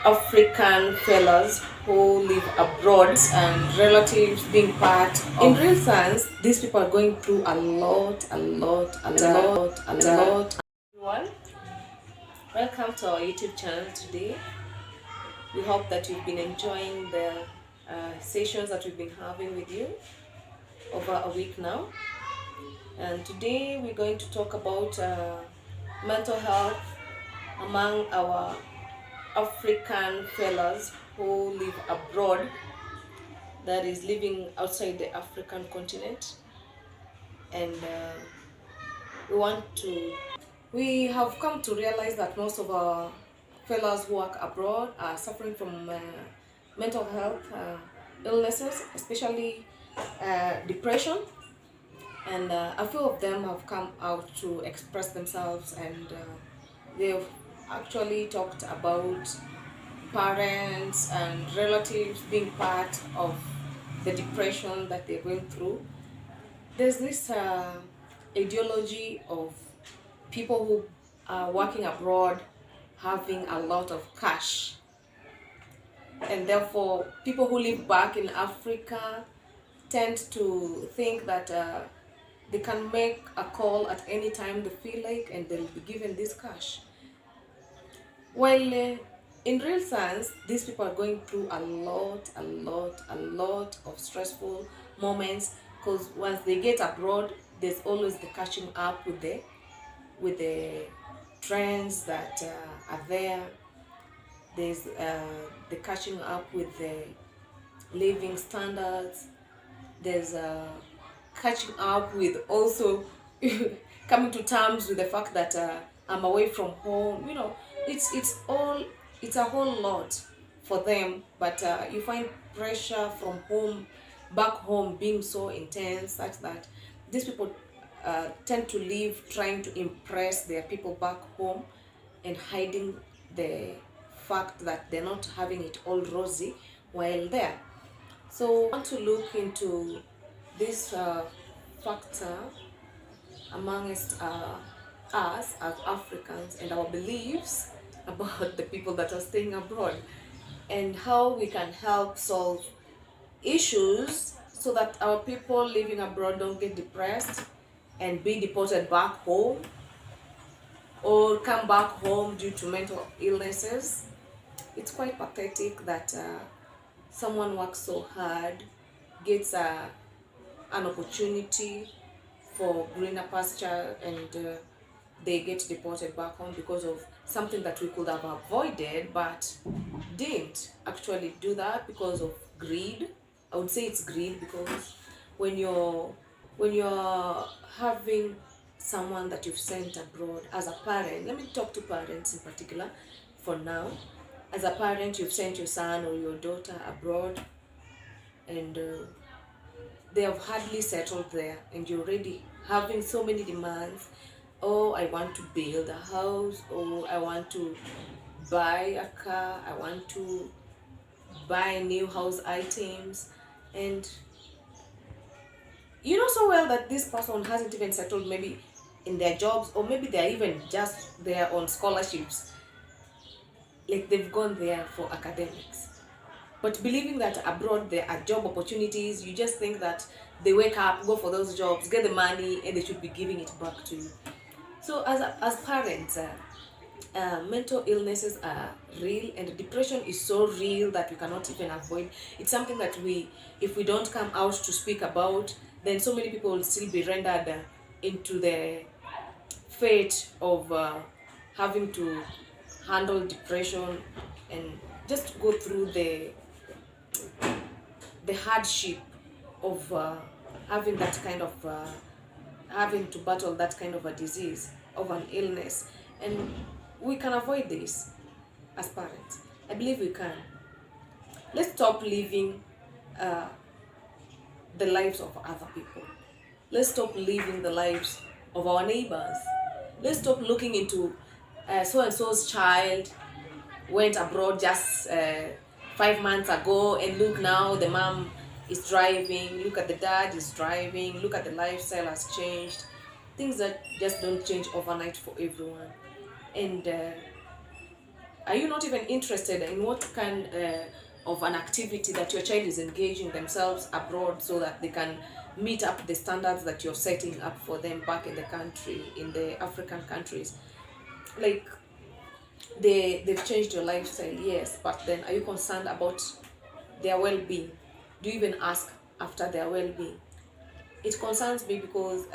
African fellas who live abroad and relatives being part of. In real sense, these people are going through a lot, a lot. Everyone, welcome to our YouTube channel today. We hope that you've been enjoying the sessions that we've been having with you over a week now. And today we're going to talk about mental health among our African fellas who live abroad, that is living outside the African continent. And we have come to realize that most of our fellows who work abroad are suffering from mental health illnesses, especially depression. And a few of them have come out to express themselves, and they've actually talked about parents and relatives being part of the depression that they're going through. There's this ideology of people who are working abroad having a lot of cash, and therefore people who live back in Africa tend to think that they can make a call at any time they feel like, and they'll be given this cash. While in real sense, these people are going through a lot of stressful moments, because once they get abroad, there's always the catching up with the trends that are there. There's the catching up with the living standards. There's catching up with also coming to terms with the fact that I'm away from home. It's a whole lot for them. But you find pressure from home, back home, being so intense, such that these people tend to live trying to impress their people back home, and hiding the fact that they're not having it all rosy while there. So I want to look into this factor amongst us as Africans, and our beliefs about the people that are staying abroad, and how we can help solve issues so that our people living abroad don't get depressed and be deported back home, or come back home due to mental illnesses. It's quite pathetic that someone works so hard, gets an opportunity for greener pasture, and they get deported back home because of something that we could have avoided, but didn't actually do that because of greed. I would say it's greed, because when you're having someone that you've sent abroad as a parent, let me talk to parents in particular for now. As a parent, you've sent your son or your daughter abroad, and they have hardly settled there, and you're already having so many demands. Oh, I want to build a house, or I want to buy a car, I want to buy new house items. And you know so well that this person hasn't even settled, maybe in their jobs, or maybe they're even just there on scholarships, like they've gone there for academics. But believing that abroad there are job opportunities, you just think that they wake up, go for those jobs, get the money, and they should be giving it back to you. So as parents, mental illnesses are real, and depression is so real that we cannot even avoid. It's something that if we don't come out to speak about, then so many people will still be rendered into the fate of having to handle depression, and just go through the hardship of having that kind of having to battle that kind of a disease, of an illness. And we can avoid this as parents. I believe we can. Let's stop living uh, the lives of other people. Let's stop living the lives of our neighbors. Let's stop looking into so and so's child went abroad just 5 months ago, and look, now the mom is driving, look at the dad is driving, look at the lifestyle has changed. Things that just don't change overnight for everyone. And Are you not even interested in what kind of an activity that your child is engaging themselves abroad so that they can meet up the standards that you're setting up for them back in the country, in the African countries? Like, they've changed your lifestyle, yes, but then are you concerned about their well-being? Do you even ask after their well-being? It concerns me because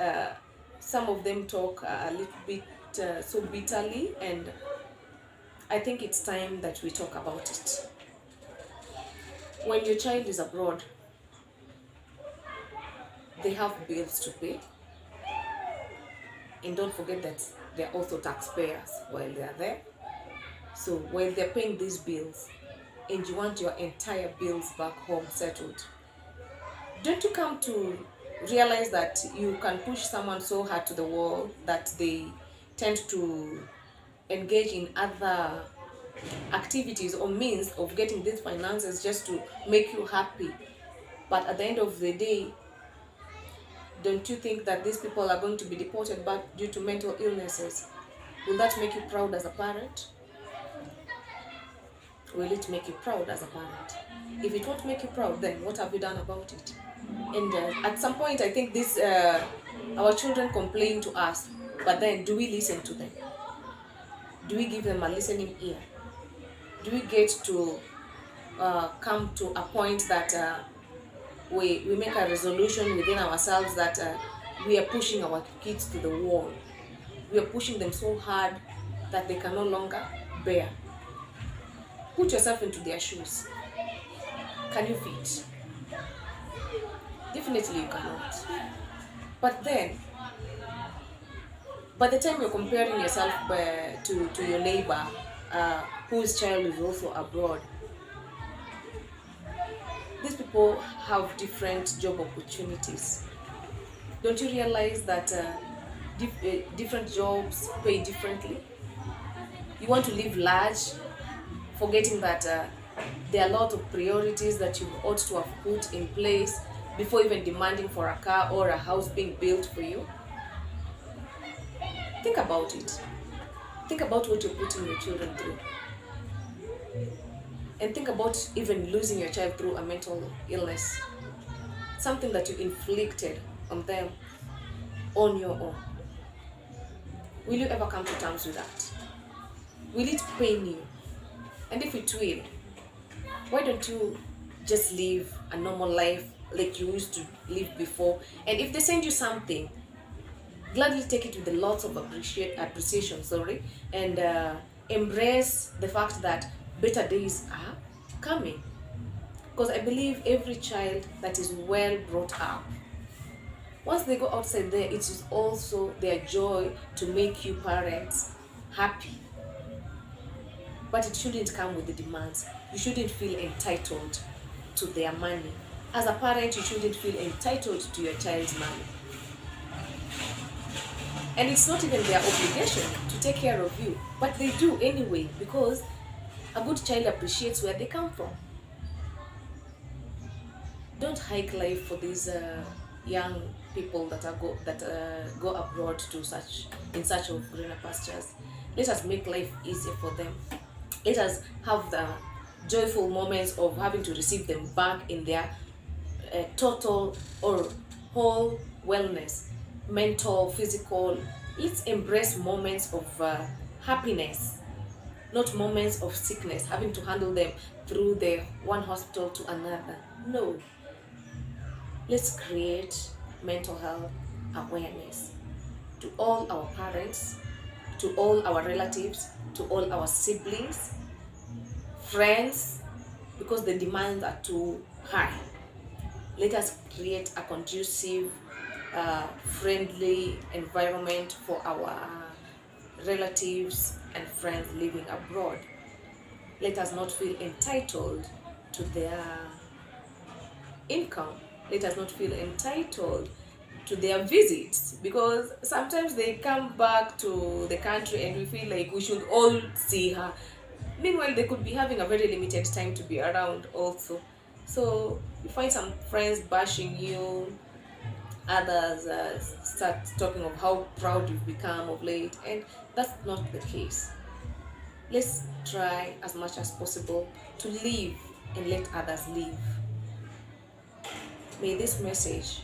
some of them talk a little bit so bitterly, and I think it's time that we talk about it. When your child is abroad, they have bills to pay, and don't forget that they're also taxpayers while they're there. So while they're paying these bills, and you want your entire bills back home settled, don't you come to realize that you can push someone so hard to the wall that they tend to engage in other activities or means of getting these finances just to make you happy? But at the end of the day, don't you think that these people are going to be deported back due to mental illnesses? Will that make you proud as a parent? Will it make you proud as a parent? If it won't make you proud, then what have you done about it? And at some point, I think this our children complain to us, but then do we listen to them? Do we give them a listening ear? Do we get to come to a point that we make a resolution within ourselves that we are pushing our kids to the wall? We are pushing them so hard that they can no longer bear. Put yourself into their shoes. Can you fit? Definitely you cannot. But then, by the time you're comparing yourself to your neighbor whose child is also abroad, these people have different job opportunities. Don't you realize that different jobs pay differently? You want to live large, forgetting that there are a lot of priorities that you ought to have put in place before even demanding for a car or a house being built for you. Think about it. Think about what you're putting your children through. And think about even losing your child through a mental illness. Something that you inflicted on them on your own. Will you ever come to terms with that? Will it pain you? And if it will, why don't you just live a normal life like you used to live before? And if they send you something, gladly take it with a lot of appreciation, and embrace the fact that better days are coming. Because I believe every child that is well brought up, once they go outside there, it is also their joy to make you parents happy. But it shouldn't come with the demands. You shouldn't feel entitled to their money. As a parent, you shouldn't feel entitled to your child's money. And it's not even their obligation to take care of you, but they do anyway, because a good child appreciates where they come from. Don't hike life for these young people that go abroad to in search of greener pastures. Let us make life easier for them. Let us have the joyful moments of having to receive them back in their total or whole wellness, mental, physical. Let's embrace moments of happiness, not moments of sickness, having to handle them through the one hospital to another. No. Let's create mental health awareness to all our parents, to all our relatives, to all our siblings, friends, because the demands are too high. Let us create a conducive, friendly environment for our relatives and friends living abroad. Let us not feel entitled to their income. Let us not feel entitled to their visits, because sometimes they come back to the country and we feel like we should all see her. Meanwhile, they could be having a very limited time to be around also. So you find some friends bashing you, others start talking of how proud you've become of late, and that's not the case. let's try as much as possible to live and let others live. May this message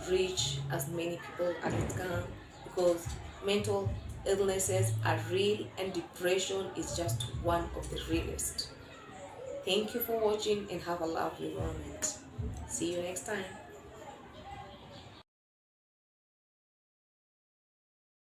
reach as many people as it can, because mental illnesses are real and depression is just one of the realest. Thank you for watching and have a lovely moment. See you next time.